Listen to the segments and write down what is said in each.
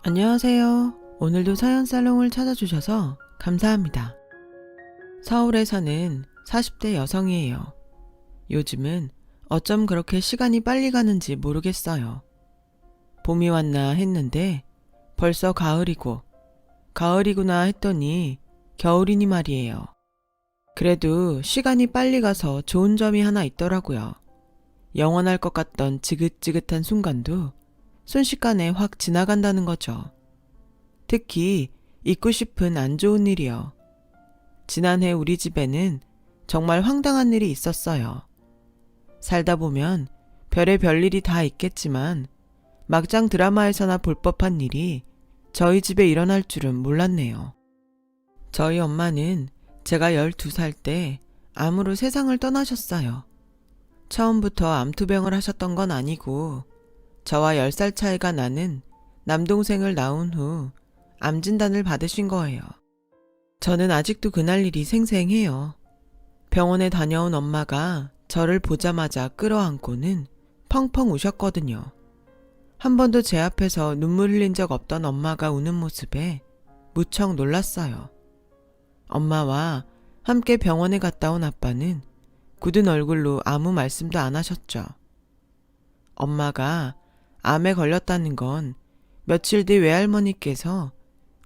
안녕하세요. 오늘도 사연 살롱을 찾아주셔서 감사합니다. 서울에 사는 40대 여성이에요. 요즘은 어쩜 그렇게 시간이 빨리 가는지 모르겠어요. 봄이 왔나 했는데 벌써 가을이고, 가을이구나 했더니 겨울이니 말이에요. 그래도 시간이 빨리 가서 좋은 점이 하나 있더라고요. 영원할 것 같던 지긋지긋한 순간도 순식간에 확 지나간다는 거죠. 특히 잊고 싶은 안 좋은 일이요. 지난해 우리 집에는 정말 황당한 일이 있었어요. 살다 보면 별의 일이 다 있겠지만 막장 드라마에서나 볼 법한 일이 저희 집에 일어날 줄은 몰랐네요. 저희 엄마는 제가 12살 때 암으로 세상을 떠나셨어요. 처음부터 암투병을 하셨던 건 아니고 저와 10살 차이가 나는 남동생을 낳은 후 암 진단을 받으신 거예요. 저는 아직도 그날 일이 생생해요. 병원에 다녀온 엄마가 저를 보자마자 끌어안고는 펑펑 우셨거든요. 한 번도 제 앞에서 눈물 흘린 적 없던 엄마가 우는 모습에 무척 놀랐어요. 엄마와 함께 병원에 갔다 온 아빠는 굳은 얼굴로 아무 말씀도 안 하셨죠. 엄마가 암에 걸렸다는 건 며칠 뒤 외할머니께서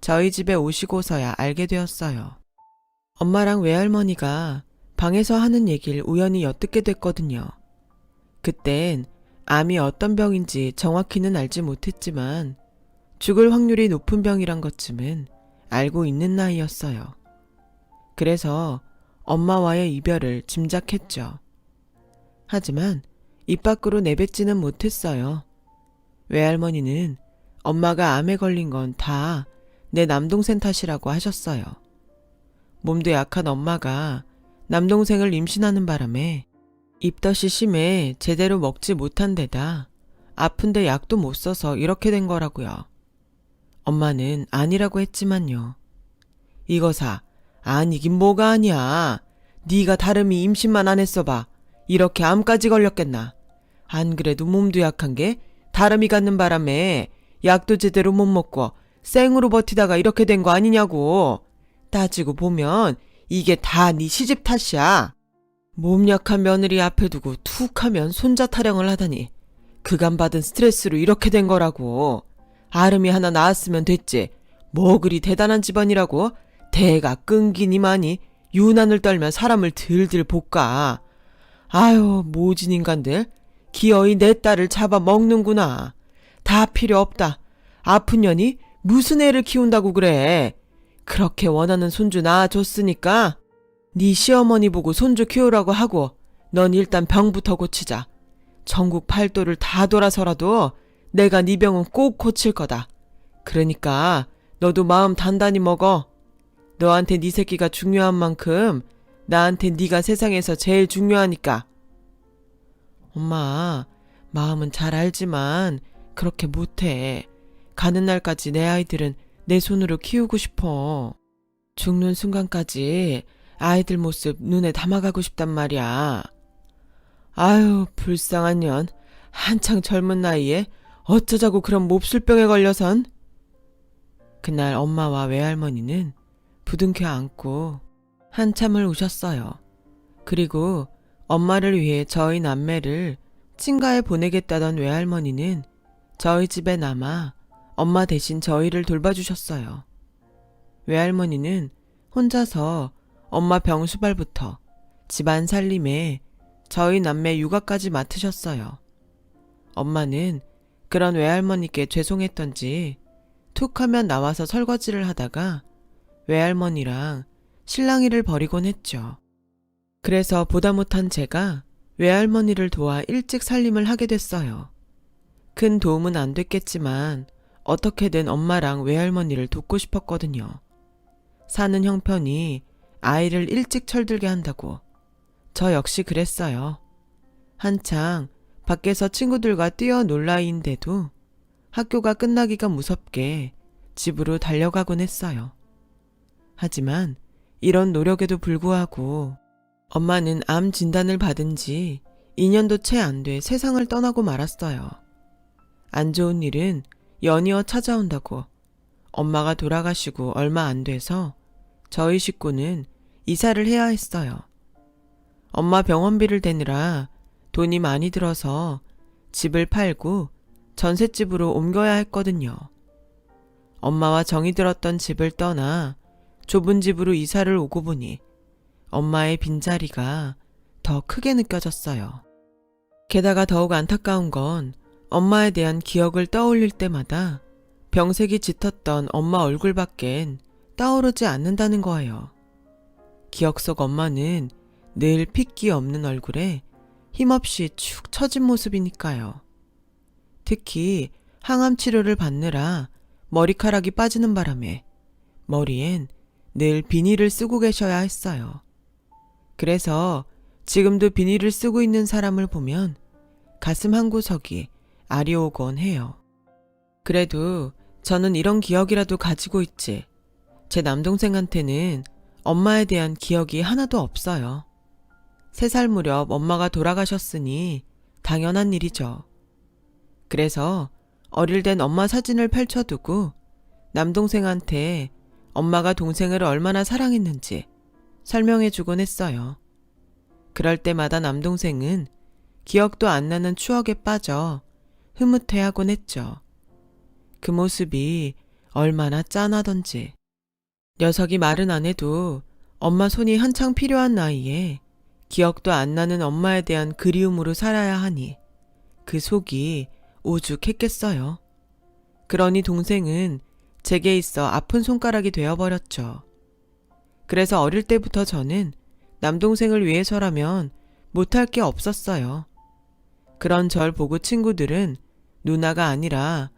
저희 집에 오시고서야 알게 되었어요. 엄마랑 외할머니가 방에서 하는 얘기를 우연히 엿듣게 됐거든요. 그땐 암이 어떤 병인지 정확히는 알지 못했지만 죽을 확률이 높은 병이란 것쯤은 알고 있는 나이였어요. 그래서 엄마와의 이별을 짐작했죠. 하지만 입 밖으로 내뱉지는 못했어요. 외할머니는 엄마가 암에 걸린 건 다 내 남동생 탓이라고 하셨어요. 몸도 약한 엄마가 남동생을 임신하는 바람에 입덧이 심해 제대로 먹지 못한 데다 아픈데 약도 못 써서 이렇게 된 거라고요. 엄마는 아니라고 했지만요. 이거사, 아니긴 뭐가 아니야. 네가 다름이 임신만 안 했어 봐. 이렇게 암까지 걸렸겠나. 안 그래도 몸도 약한 게 다름이 갖는 바람에 약도 제대로 못 먹고 생으로 버티다가 이렇게 된 거 아니냐고. 따지고 보면 이게 다 네 시집 탓이야. 몸 약한 며느리 앞에 두고 툭 하면 손자 타령을 하다니 그간 받은 스트레스로 이렇게 된 거라고. 아름이 하나 낳았으면 됐지. 뭐 그리 대단한 집안이라고 대가 끈기니마니 유난을 떨며 사람을 들들 볶아. 아유 모진 인간들 기어이 내 딸을 잡아먹는구나. 다 필요 없다. 아픈 년이 무슨 애를 키운다고 그래. 그렇게 원하는 손주 낳아줬으니까 네 시어머니 보고 손주 키우라고 하고 넌 일단 병부터 고치자. 전국 팔도를 다 돌아서라도 내가 네 병은 꼭 고칠 거다. 그러니까 너도 마음 단단히 먹어. 너한테 네 새끼가 중요한 만큼 나한테 네가 세상에서 제일 중요하니까. 엄마, 마음은 잘 알지만 그렇게 못해. 가는 날까지 내 아이들은 내 손으로 키우고 싶어. 죽는 순간까지 아이들 모습 눈에 담아가고 싶단 말이야. 아유, 불쌍한 년. 한창 젊은 나이에 어쩌자고 그런 몹쓸병에 걸려선. 그날 엄마와 외할머니는 부둥켜 안고 한참을 우셨어요. 그리고 엄마를 위해 저희 남매를 친가에 보내겠다던 외할머니는 저희 집에 남아 엄마 대신 저희를 돌봐주셨어요. 외할머니는 혼자서 엄마 병수발부터 집안 살림에 저희 남매 육아까지 맡으셨어요. 엄마는 그런 외할머니께 죄송했던지 툭 하면 나와서 설거지를 하다가 외할머니랑 실랑이를 벌이곤 했죠. 그래서 보다 못한 제가 외할머니를 도와 일찍 살림을 하게 됐어요. 큰 도움은 안 됐겠지만 어떻게든 엄마랑 외할머니를 돕고 싶었거든요. 사는 형편이 아이를 일찍 철들게 한다고. 저 역시 그랬어요. 한창 밖에서 친구들과 뛰어놀 나이인데도 학교가 끝나기가 무섭게 집으로 달려가곤 했어요. 하지만 이런 노력에도 불구하고 엄마는 암 진단을 받은 지 2년도 채 안 돼 세상을 떠나고 말았어요. 안 좋은 일은 연이어 찾아온다고 엄마가 돌아가시고 얼마 안 돼서 저희 식구는 이사를 해야 했어요. 엄마 병원비를 대느라 돈이 많이 들어서 집을 팔고 전셋집으로 옮겨야 했거든요. 엄마와 정이 들었던 집을 떠나 좁은 집으로 이사를 오고 보니 엄마의 빈자리가 더 크게 느껴졌어요. 게다가 더욱 안타까운 건 엄마에 대한 기억을 떠올릴 때마다 병색이 짙었던 엄마 얼굴밖엔 떠오르지 않는다는 거예요. 기억 속 엄마는 늘 핏기 없는 얼굴에 힘없이 축 처진 모습이니까요. 특히 항암 치료를 받느라 머리카락이 빠지는 바람에 머리엔 늘 비닐을 쓰고 계셔야 했어요. 그래서 지금도 비닐을 쓰고 있는 사람을 보면 가슴 한구석이 아리오곤 해요. 그래도 저는 이런 기억이라도 가지고 있지. 제 남동생한테는 엄마에 대한 기억이 하나도 없어요. 3살 무렵 엄마가 돌아가셨으니 당연한 일이죠. 그래서 어릴 땐 엄마 사진을 펼쳐두고 남동생한테 엄마가 동생을 얼마나 사랑했는지 설명해주곤 했어요. 그럴 때마다 남동생은 기억도 안 나는 추억에 빠져 흐뭇해하곤 했죠. 그 모습이 얼마나 짠하던지. 녀석이 말은 안 해도 엄마 손이 한창 필요한 나이에 기억도 안 나는 엄마에 대한 그리움으로 살아야 하니 그 속이 오죽했겠어요. 그러니 동생은 제게 있어 아픈 손가락이 되어버렸죠. 그래서 어릴 때부터 저는 남동생을 위해서라면 못할 게 없었어요. 그런 절 보고 친구들은 누나가 아니라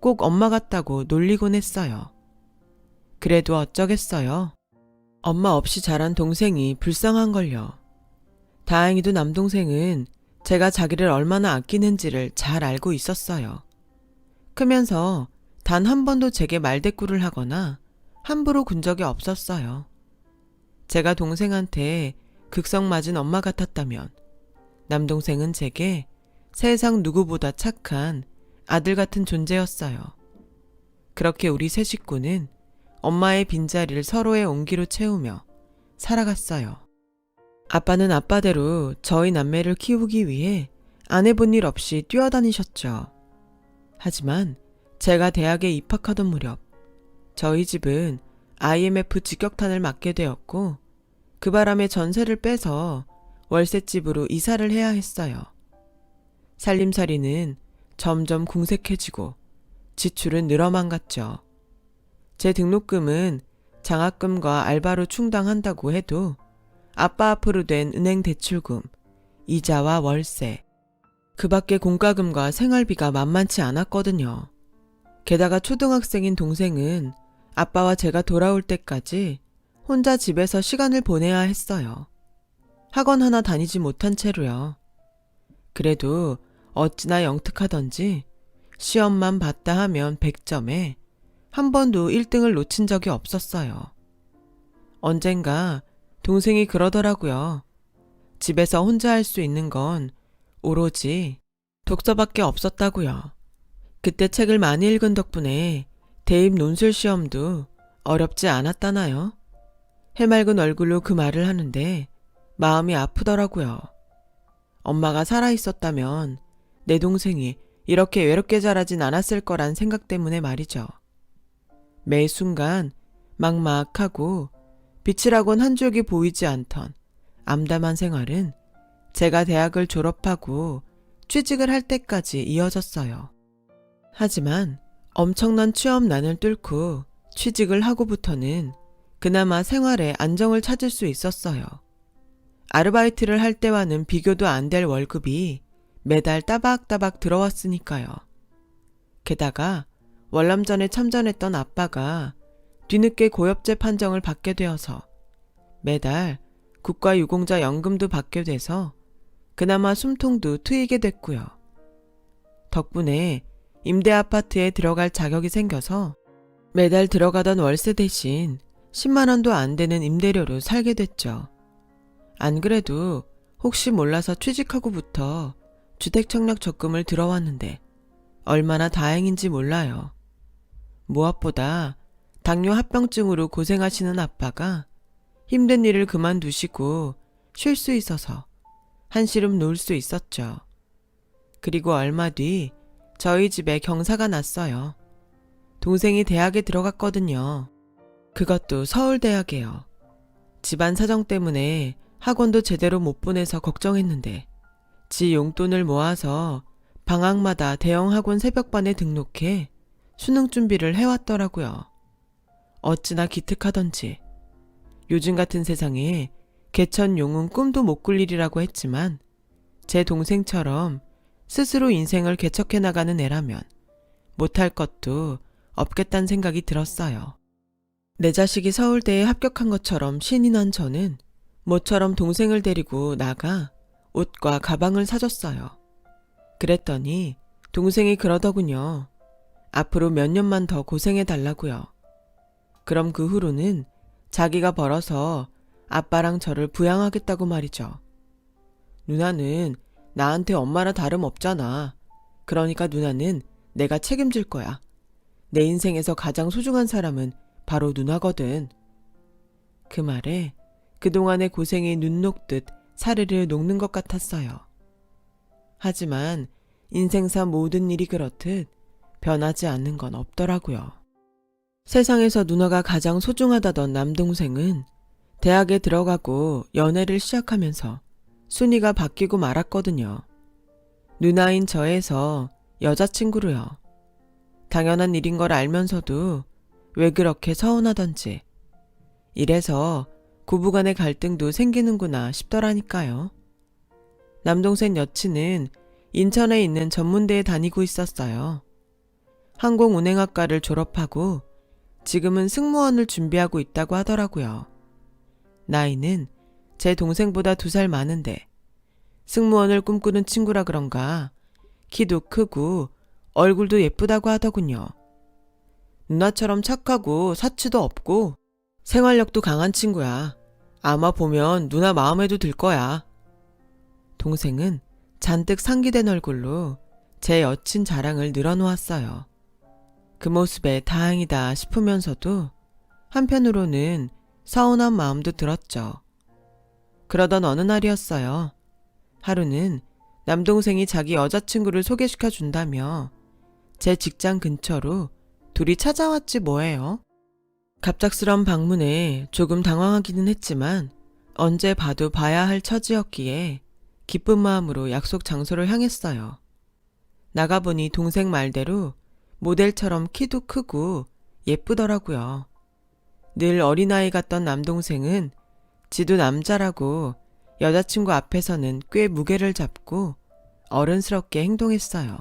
꼭 엄마 같다고 놀리곤 했어요. 그래도 어쩌겠어요. 엄마 없이 자란 동생이 불쌍한걸요. 다행히도 남동생은 제가 자기를 얼마나 아끼는지를 잘 알고 있었어요. 크면서 단 한 번도 제게 말대꾸를 하거나 함부로 군 적이 없었어요. 제가 동생한테 극성 맞은 엄마 같았다면 남동생은 제게 세상 누구보다 착한 아들 같은 존재였어요. 그렇게 우리 세 식구는 엄마의 빈자리를 서로의 온기로 채우며 살아갔어요. 아빠는 아빠대로 저희 남매를 키우기 위해 안 해본 일 없이 뛰어다니셨죠. 하지만 제가 대학에 입학하던 무렵 저희 집은 IMF 직격탄을 맞게 되었고 그 바람에 전세를 빼서 월세집으로 이사를 해야 했어요. 살림살이는 점점 궁색해지고 지출은 늘어만 갔죠. 제 등록금은 장학금과 알바로 충당한다고 해도 아빠 앞으로 된 은행 대출금, 이자와 월세, 그 밖에 공과금과 생활비가 만만치 않았거든요. 게다가 초등학생인 동생은 아빠와 제가 돌아올 때까지 혼자 집에서 시간을 보내야 했어요. 학원 하나 다니지 못한 채로요. 그래도 어찌나 영특하던지 시험만 봤다 하면 100점에 한 번도 1등을 놓친 적이 없었어요. 언젠가 동생이 그러더라고요. 집에서 혼자 할 수 있는 건 오로지 독서밖에 없었다고요. 그때 책을 많이 읽은 덕분에 대입 논술 시험도 어렵지 않았다나요? 해맑은 얼굴로 그 말을 하는데 마음이 아프더라고요. 엄마가 살아있었다면 내 동생이 이렇게 외롭게 자라진 않았을 거란 생각 때문에 말이죠. 매 순간 막막하고 빛이라곤 한 줄기 보이지 않던 암담한 생활은 제가 대학을 졸업하고 취직을 할 때까지 이어졌어요. 하지만 엄청난 취업난을 뚫고 취직을 하고부터는 그나마 생활에 안정을 찾을 수 있었어요. 아르바이트를 할 때와는 비교도 안 될 월급이 매달 따박따박 들어왔으니까요. 게다가 월남전에 참전했던 아빠가 뒤늦게 고엽제 판정을 받게 되어서 매달 국가유공자 연금도 받게 돼서 그나마 숨통도 트이게 됐고요. 덕분에 임대 아파트에 들어갈 자격이 생겨서 매달 들어가던 월세 대신 10만 원도 안 되는 임대료로 살게 됐죠. 안 그래도 혹시 몰라서 취직하고부터 주택청약 적금을 들어왔는데 얼마나 다행인지 몰라요. 무엇보다 당뇨 합병증으로 고생하시는 아빠가 힘든 일을 그만두시고 쉴 수 있어서 한시름 놓을 수 있었죠. 그리고 얼마 뒤 저희 집에 경사가 났어요. 동생이 대학에 들어갔거든요. 그것도 서울대학이에요. 집안 사정 때문에 학원도 제대로 못 보내서 걱정했는데 지 용돈을 모아서 방학마다 대형 학원 새벽반에 등록해 수능 준비를 해왔더라고요. 어찌나 기특하던지. 요즘 같은 세상에 개천용은 꿈도 못 꿀 일이라고 했지만 제 동생처럼 스스로 인생을 개척해 나가는 애라면 못할 것도 없겠다는 생각이 들었어요. 내 자식이 서울대에 합격한 것처럼 신이 난 저는 모처럼 동생을 데리고 나가 옷과 가방을 사줬어요. 그랬더니 동생이 그러더군요. 앞으로 몇 년만 더 고생해 달라고요. 그럼 그 후로는 자기가 벌어서 아빠랑 저를 부양하겠다고 말이죠. 누나는 나한테 엄마랑 다름없잖아. 그러니까 누나는 내가 책임질 거야. 내 인생에서 가장 소중한 사람은 바로 누나거든. 그 말에 그동안의 고생이 눈 녹듯 사르르 녹는 것 같았어요. 하지만 인생사 모든 일이 그렇듯 변하지 않는 건 없더라고요. 세상에서 누나가 가장 소중하다던 남동생은 대학에 들어가고 연애를 시작하면서 순위가 바뀌고 말았거든요. 누나인 저에서 여자친구로요. 당연한 일인 걸 알면서도 왜 그렇게 서운하던지. 이래서 부부간의 갈등도 생기는구나 싶더라니까요. 남동생 여친은 인천에 있는 전문대에 다니고 있었어요. 항공운행학과를 졸업하고 지금은 승무원을 준비하고 있다고 하더라고요. 나이는 제 동생보다 2살 많은데 승무원을 꿈꾸는 친구라 그런가 키도 크고 얼굴도 예쁘다고 하더군요. 누나처럼 착하고 사치도 없고 생활력도 강한 친구야. 아마 보면 누나 마음에도 들 거야. 동생은 잔뜩 상기된 얼굴로 제 여친 자랑을 늘어놓았어요. 그 모습에 다행이다 싶으면서도 한편으로는 서운한 마음도 들었죠. 그러던 어느 날이었어요. 하루는 남동생이 자기 여자친구를 소개시켜 준다며 제 직장 근처로 둘이 찾아왔지 뭐예요. 갑작스런 방문에 조금 당황하기는 했지만 언제 봐도 봐야 할 처지였기에 기쁜 마음으로 약속 장소를 향했어요. 나가보니 동생 말대로 모델처럼 키도 크고 예쁘더라고요. 늘 어린아이 같던 남동생은 지도 남자라고 여자친구 앞에서는 꽤 무게를 잡고 어른스럽게 행동했어요.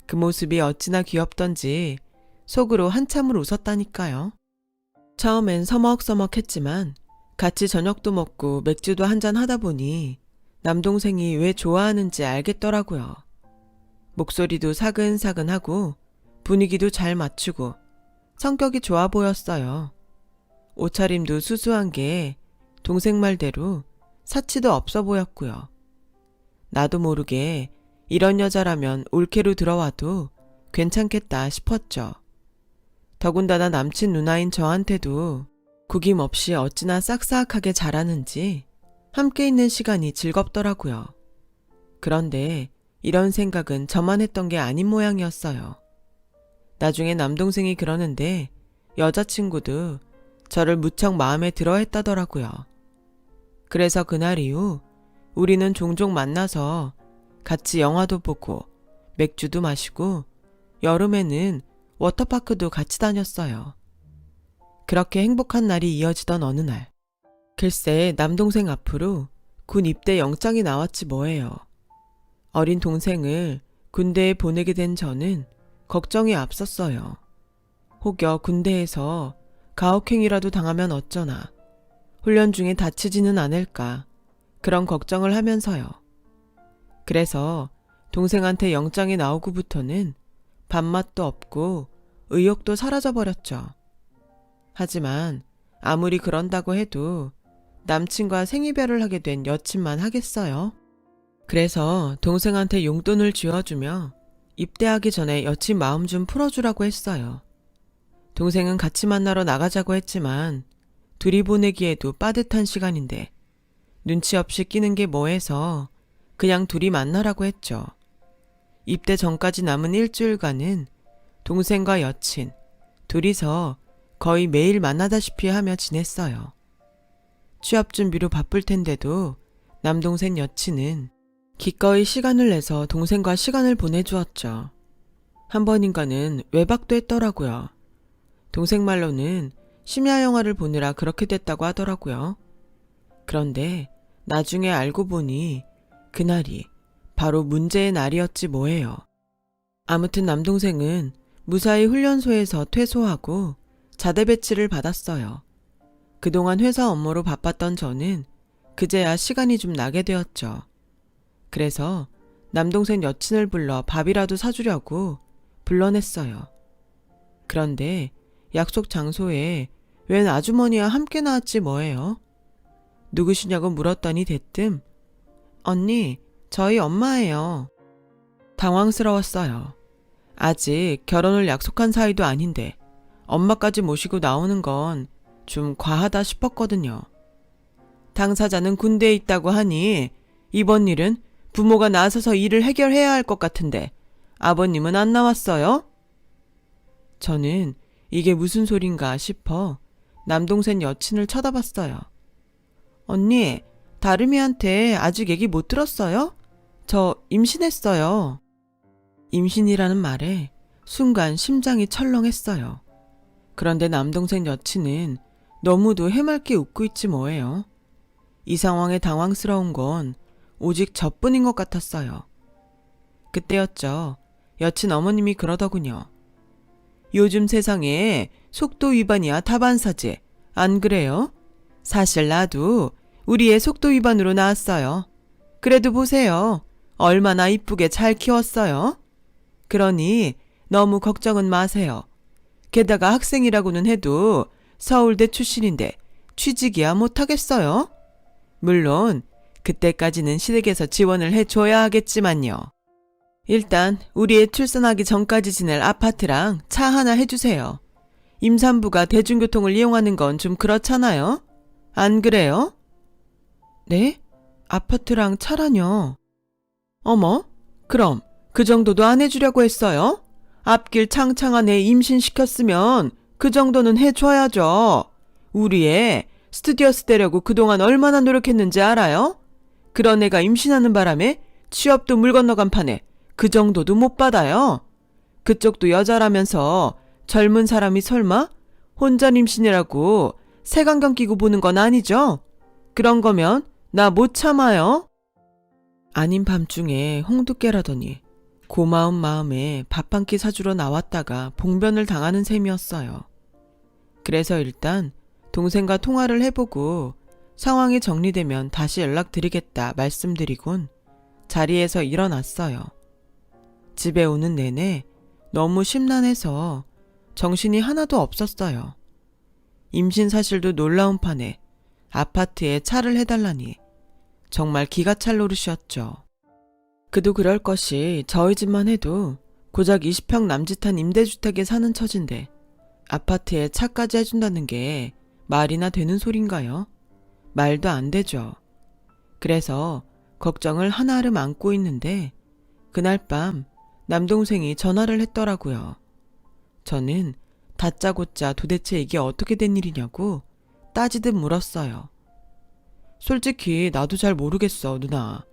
그 모습이 어찌나 귀엽던지 속으로 한참을 웃었다니까요. 처음엔 서먹서먹했지만 같이 저녁도 먹고 맥주도 한잔 하다 보니 남동생이 왜 좋아하는지 알겠더라고요. 목소리도 사근사근하고 분위기도 잘 맞추고 성격이 좋아 보였어요. 옷차림도 수수한 게 동생 말대로 사치도 없어 보였고요. 나도 모르게 이런 여자라면 올케로 들어와도 괜찮겠다 싶었죠. 더군다나 남친 누나인 저한테도 구김없이 어찌나 싹싹하게 잘하는지 함께 있는 시간이 즐겁더라고요. 그런데 이런 생각은 저만 했던 게 아닌 모양이었어요. 나중에 남동생이 그러는데 여자친구도 저를 무척 마음에 들어 했다더라고요. 그래서 그날 이후 우리는 종종 만나서 같이 영화도 보고 맥주도 마시고 여름에는 워터파크도 같이 다녔어요. 그렇게 행복한 날이 이어지던 어느 날, 글쎄 남동생 앞으로 군 입대 영장이 나왔지 뭐예요. 어린 동생을 군대에 보내게 된 저는 걱정이 앞섰어요. 혹여 군대에서 가혹행위라도 당하면 어쩌나, 훈련 중에 다치지는 않을까, 그런 걱정을 하면서요. 그래서 동생한테 영장이 나오고부터는 밥맛도 없고 의욕도 사라져버렸죠. 하지만 아무리 그런다고 해도 남친과 생이별을 하게 된 여친만 하겠어요. 그래서 동생한테 용돈을 쥐어주며 입대하기 전에 여친 마음 좀 풀어주라고 했어요. 동생은 같이 만나러 나가자고 했지만 둘이 보내기에도 빠듯한 시간인데 눈치 없이 끼는 게 뭐해서 그냥 둘이 만나라고 했죠. 입대 전까지 남은 일주일간은 동생과 여친, 둘이서 거의 매일 만나다시피 하며 지냈어요. 취업 준비로 바쁠 텐데도 남동생 여친은 기꺼이 시간을 내서 동생과 시간을 보내주었죠. 한 번인가는 외박도 했더라고요. 동생 말로는 심야 영화를 보느라 그렇게 됐다고 하더라고요. 그런데 나중에 알고 보니 그날이 바로 문제의 날이었지 뭐예요. 아무튼 남동생은 무사히 훈련소에서 퇴소하고 자대 배치를 받았어요. 그동안 회사 업무로 바빴던 저는 그제야 시간이 좀 나게 되었죠. 그래서 남동생 여친을 불러 밥이라도 사주려고 불러냈어요. 그런데 약속 장소에 웬 아주머니와 함께 나왔지 뭐예요. 누구시냐고 물었더니 대뜸 언니, 저희 엄마예요. 당황스러웠어요. 아직 결혼을 약속한 사이도 아닌데 엄마까지 모시고 나오는 건 좀 과하다 싶었거든요. 당사자는 군대에 있다고 하니 이번 일은 부모가 나서서 일을 해결해야 할 것 같은데 아버님은 안 나왔어요? 저는 이게 무슨 소린가 싶어 남동생 여친을 쳐다봤어요. 언니, 다름이한테 아직 얘기 못 들었어요? 저 임신했어요. 임신이라는 말에 순간 심장이 철렁했어요. 그런데 남동생 여친은 너무도 해맑게 웃고 있지 뭐예요. 이 상황에 당황스러운 건 오직 저뿐인 것 같았어요. 그때였죠. 여친 어머님이 그러더군요. 요즘 세상에 속도 위반이야 다반사지. 안 그래요? 사실 나도 우리 애 속도 위반으로 나왔어요. 그래도 보세요. 얼마나 이쁘게 잘 키웠어요. 그러니 너무 걱정은 마세요. 게다가 학생이라고는 해도 서울대 출신인데 취직이야 못하겠어요. 물론 그때까지는 시댁에서 지원을 해줘야 하겠지만요. 일단 우리 애 출산하기 전까지 지낼 아파트랑 차 하나 해주세요. 임산부가 대중교통을 이용하는 건 좀 그렇잖아요. 안 그래요? 네? 아파트랑 차라뇨. 어머, 그럼 그 정도도 안 해주려고 했어요? 앞길 창창한 애 임신시켰으면 그 정도는 해줘야죠. 우리 애 스튜디오스 되려고 그동안 얼마나 노력했는지 알아요? 그런 애가 임신하는 바람에 취업도 물 건너간 판에 그 정도도 못 받아요. 그쪽도 여자라면서 젊은 사람이 설마 혼자 임신이라고 색안경 끼고 보는 건 아니죠? 그런 거면 나 못 참아요. 아닌 밤중에 홍두깨라더니 고마운 마음에 밥 한 끼 사주러 나왔다가 봉변을 당하는 셈이었어요. 그래서 일단 동생과 통화를 해보고 상황이 정리되면 다시 연락드리겠다 말씀드리곤 자리에서 일어났어요. 집에 오는 내내 너무 심란해서 정신이 하나도 없었어요. 임신 사실도 놀라운 판에 아파트에 차를 해달라니 정말 기가 찰 노릇이었죠. 그도 그럴 것이 저희 집만 해도 고작 20평 남짓한 임대주택에 사는 처진데 아파트에 차까지 해준다는 게 말이나 되는 소린가요? 말도 안 되죠. 그래서 걱정을 한아름 안고 있는데 그날 밤 남동생이 전화를 했더라고요. 저는 다짜고짜 도대체 이게 어떻게 된 일이냐고 따지듯 물었어요. 솔직히 나도 잘 모르겠어, 누나.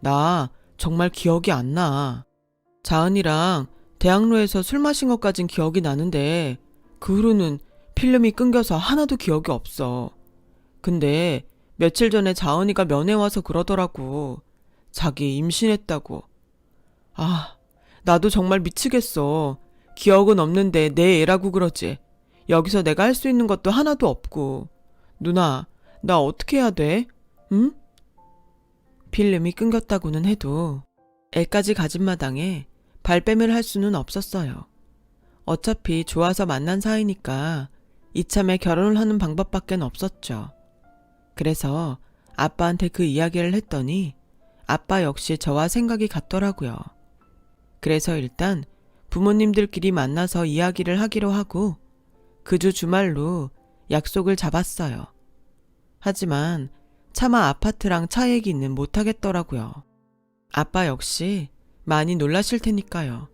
나 정말 기억이 안 나. 자은이랑 대학로에서 술 마신 것까진 기억이 나는데 그 후로는 필름이 끊겨서 하나도 기억이 없어. 근데 며칠 전에 자은이가 면회 와서 그러더라고. 자기 임신했다고. 아, 나도 정말 미치겠어. 기억은 없는데 내 애라고 그러지. 여기서 내가 할 수 있는 것도 하나도 없고. 누나, 나 어떻게 해야 돼? 응? 필름이 끊겼다고는 해도 애까지 가진 마당에 발뺌을 할 수는 없었어요. 어차피 좋아서 만난 사이니까 이참에 결혼을 하는 방법밖엔 없었죠. 그래서 아빠한테 그 이야기를 했더니 아빠 역시 저와 생각이 같더라고요. 그래서 일단 부모님들끼리 만나서 이야기를 하기로 하고 그 주 주말로 약속을 잡았어요. 하지만 차마 아파트랑 차 얘기는 못하겠더라고요. 아빠 역시 많이 놀라실 테니까요.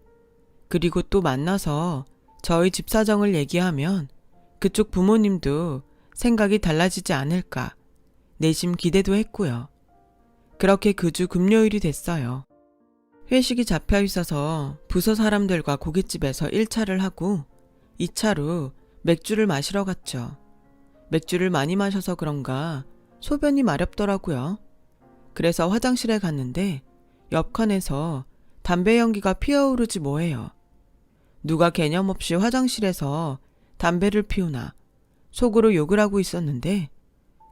그리고 또 만나서 저희 집 사정을 얘기하면 그쪽 부모님도 생각이 달라지지 않을까 내심 기대도 했고요. 그렇게 그 주 금요일이 됐어요. 회식이 잡혀 있어서 부서 사람들과 고깃집에서 1차를 하고 2차로 맥주를 마시러 갔죠. 맥주를 많이 마셔서 그런가 소변이 마렵더라고요. 그래서 화장실에 갔는데 옆 칸에서 담배 연기가 피어오르지 뭐예요. 누가 개념 없이 화장실에서 담배를 피우나 속으로 욕을 하고 있었는데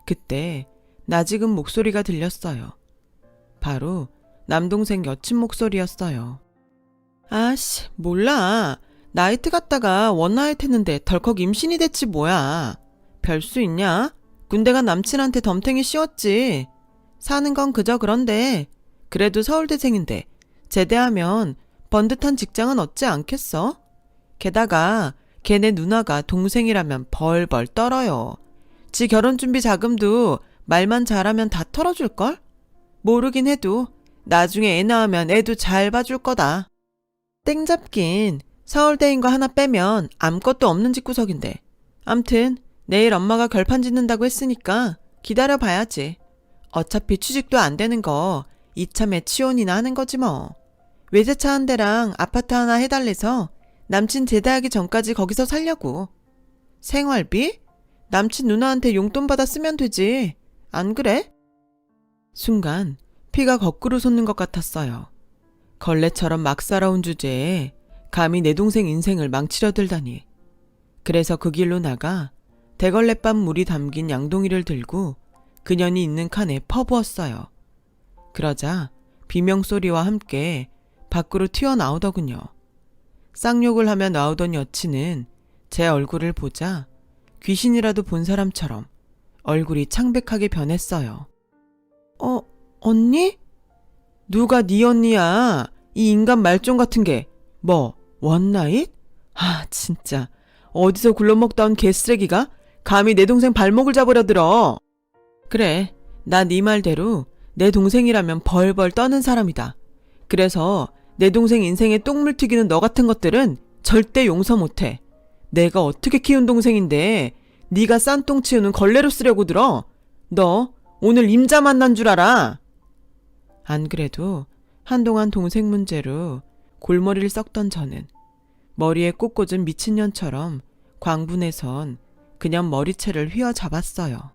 그때 나지금 목소리가 들렸어요. 바로 남동생 여친 목소리였어요. 아씨, 몰라. 나이트 갔다가 원나잇 했는데 덜컥 임신이 됐지 뭐야. 별 수 있냐? 군대가 남친한테 덤탱이 씌웠지. 사는 건 그저 그런데 그래도 서울대생인데 제대하면 번듯한 직장은 얻지 않겠어? 게다가 걔네 누나가 동생이라면 벌벌 떨어요. 지 결혼준비 자금도 말만 잘하면 다 털어줄걸? 모르긴 해도 나중에 애 낳으면 애도 잘 봐줄 거다. 땡 잡긴 서울대인 거 하나 빼면 아무것도 없는 집구석인데. 암튼 내일 엄마가 결판 짓는다고 했으니까 기다려봐야지. 어차피 취직도 안 되는 거 이참에 취혼이나 하는 거지 뭐. 외제차 한 대랑 아파트 하나 해달래서 남친 제대하기 전까지 거기서 살려고. 생활비? 남친 누나한테 용돈 받아 쓰면 되지. 안 그래? 순간 피가 거꾸로 솟는 것 같았어요. 걸레처럼 막 살아온 주제에 감히 내 동생 인생을 망치려 들다니. 그래서 그 길로 나가 대걸레밥 물이 담긴 양동이를 들고 그년이 있는 칸에 퍼부었어요. 그러자 비명소리와 함께 밖으로 튀어나오더군요. 쌍욕을 하며 나오던 여친은 제 얼굴을 보자 귀신이라도 본 사람처럼 얼굴이 창백하게 변했어요. 언니? 누가 네 언니야? 이 인간 말종 같은 게. 뭐, 원나잇? 아, 진짜. 어디서 굴러먹다 온 개쓰레기가 감히 내 동생 발목을 잡으려 들어. 그래, 나 네 말대로 내 동생이라면 벌벌 떠는 사람이다. 그래서 내 동생 인생에 똥물 튀기는 너 같은 것들은 절대 용서 못해. 내가 어떻게 키운 동생인데 네가 싼 똥 치우는 걸레로 쓰려고 들어? 너 오늘 임자 만난 줄 알아? 안 그래도 한동안 동생 문제로 골머리를 썩던 저는 머리에 꽃꽂은 미친년처럼 광분해선 그냥 머리채를 휘어잡았어요.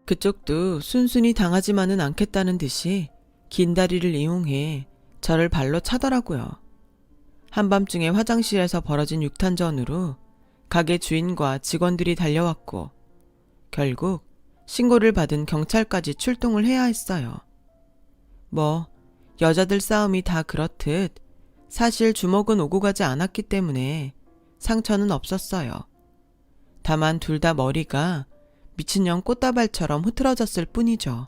그쪽도 순순히 당하지만은 않겠다는 듯이 긴 다리를 이용해 저를 발로 차더라고요. 한밤중에 화장실에서 벌어진 육탄전으로 가게 주인과 직원들이 달려왔고 결국 신고를 받은 경찰까지 출동을 해야 했어요. 뭐 여자들 싸움이 다 그렇듯 사실 주먹은 오고 가지 않았기 때문에 상처는 없었어요. 다만 둘 다 머리가 미친년 꽃다발처럼 흐트러졌을 뿐이죠.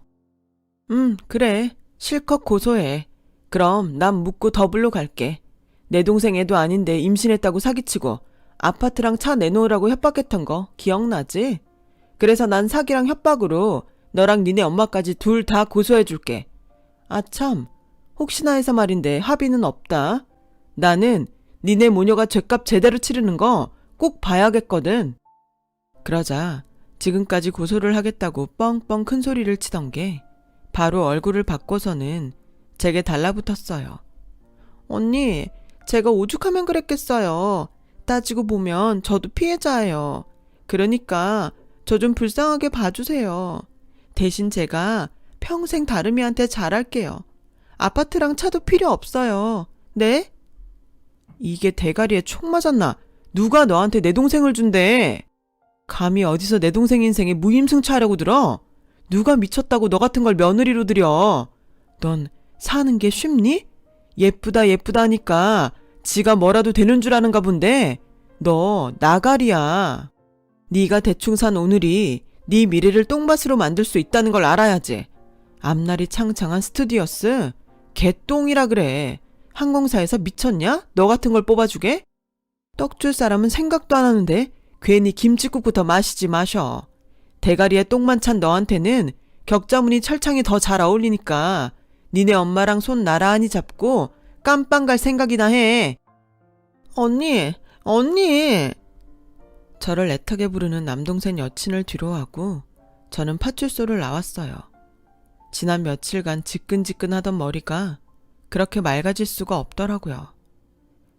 그래. 실컷 고소해. 그럼 난 묻고 더블로 갈게. 내 동생 애도 아닌데 임신했다고 사기치고 아파트랑 차 내놓으라고 협박했던 거 기억나지? 그래서 난 사기랑 협박으로 너랑 니네 엄마까지 둘 다 고소해줄게. 아참, 혹시나 해서 말인데 합의는 없다. 나는 니네 모녀가 죗값 제대로 치르는 거 꼭 봐야겠거든. 그러자 지금까지 고소를 하겠다고 뻥뻥 큰 소리를 치던 게 바로 얼굴을 바꿔서는 제게 달라붙었어요. 언니, 제가 오죽하면 그랬겠어요. 따지고 보면 저도 피해자예요. 그러니까 저 좀 불쌍하게 봐주세요. 대신 제가 평생 다름이한테 잘할게요. 아파트랑 차도 필요 없어요. 네? 이게 대가리에 총 맞았나? 누가 너한테 내 동생을 준대? 감히 어디서 내 동생 인생에 무임승차하려고 들어? 누가 미쳤다고 너 같은 걸 며느리로 들여? 넌 사는 게 쉽니? 예쁘다 예쁘다니까 지가 뭐라도 되는 줄 아는가 본데 너 나가리야. 네가 대충 산 오늘이 네 미래를 똥밭으로 만들 수 있다는 걸 알아야지. 앞날이 창창한 스튜디오스 개똥이라 그래. 항공사에서 미쳤냐? 너 같은 걸 뽑아주게? 떡 줄 사람은 생각도 안 하는데 괜히 김칫국부터 마시지 마셔. 대가리에 똥만 찬 너한테는 격자무늬 철창이 더 잘 어울리니까 니네 엄마랑 손 나란히 잡고 깜빵 갈 생각이나 해. 언니, 언니! 저를 애타게 부르는 남동생 여친을 뒤로하고 저는 파출소를 나왔어요. 지난 며칠간 지끈지끈하던 머리가 그렇게 맑아질 수가 없더라고요.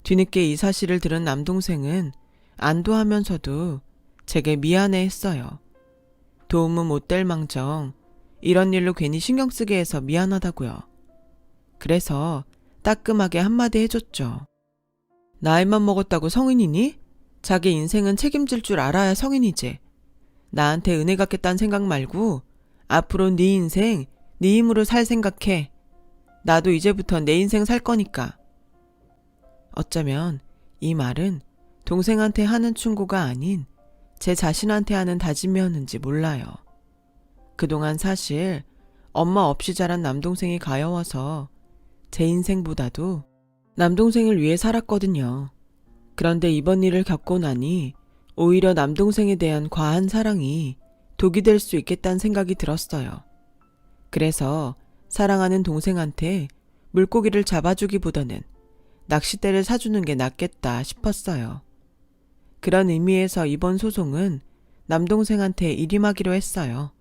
뒤늦게 이 사실을 들은 남동생은 안도하면서도 제게 미안해했어요. 도움은 못 될 망정 이런 일로 괜히 신경 쓰게 해서 미안하다고요. 그래서 따끔하게 한마디 해줬죠. 나이만 먹었다고 성인이니? 자기 인생은 책임질 줄 알아야 성인이지. 나한테 은혜 갚겠다는 생각 말고 앞으로 네 인생 네 힘으로 살 생각해. 나도 이제부터 내 인생 살 거니까. 어쩌면 이 말은 동생한테 하는 충고가 아닌 제 자신한테 하는 다짐이었는지 몰라요. 그동안 사실 엄마 없이 자란 남동생이 가여워서 제 인생보다도 남동생을 위해 살았거든요. 그런데 이번 일을 겪고 나니 오히려 남동생에 대한 과한 사랑이 독이 될 수 있겠다는 생각이 들었어요. 그래서 사랑하는 동생한테 물고기를 잡아주기보다는 낚싯대를 사주는 게 낫겠다 싶었어요. 그런 의미에서 이번 소송은 남동생한테 일임하기로 했어요.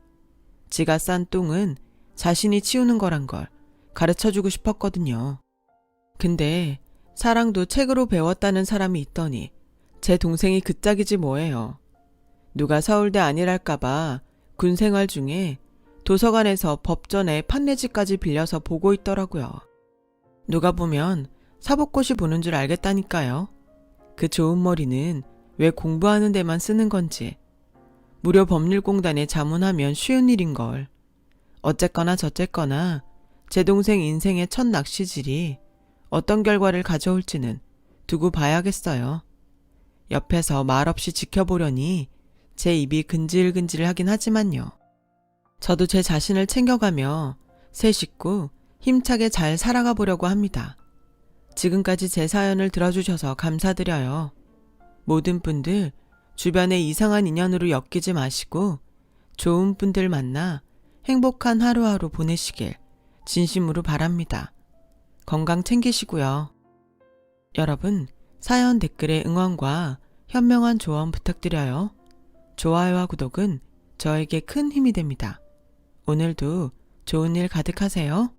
지가 싼 똥은 자신이 치우는 거란 걸 가르쳐주고 싶었거든요. 근데 사랑도 책으로 배웠다는 사람이 있더니 제 동생이 그 짝이지 뭐예요. 누가 서울대 아니랄까봐 군 생활 중에 도서관에서 법전에 판례지까지 빌려서 보고 있더라고요. 누가 보면 사법고시 보는 줄 알겠다니까요. 그 좋은 머리는 왜 공부하는 데만 쓰는 건지. 무료 법률공단에 자문하면 쉬운 일인걸. 어쨌거나 저쨌거나 제 동생 인생의 첫 낚시질이 어떤 결과를 가져올지는 두고 봐야겠어요. 옆에서 말없이 지켜보려니 제 입이 근질근질하긴 하지만요. 저도 제 자신을 챙겨가며 새 식구 힘차게 잘 살아가 보려고 합니다. 지금까지 제 사연을 들어주셔서 감사드려요. 모든 분들 주변에 이상한 인연으로 엮이지 마시고 좋은 분들 만나 행복한 하루하루 보내시길 진심으로 바랍니다. 건강 챙기시고요. 여러분, 사연 댓글에 응원과 현명한 조언 부탁드려요. 좋아요와 구독은 저에게 큰 힘이 됩니다. 오늘도 좋은 일 가득하세요.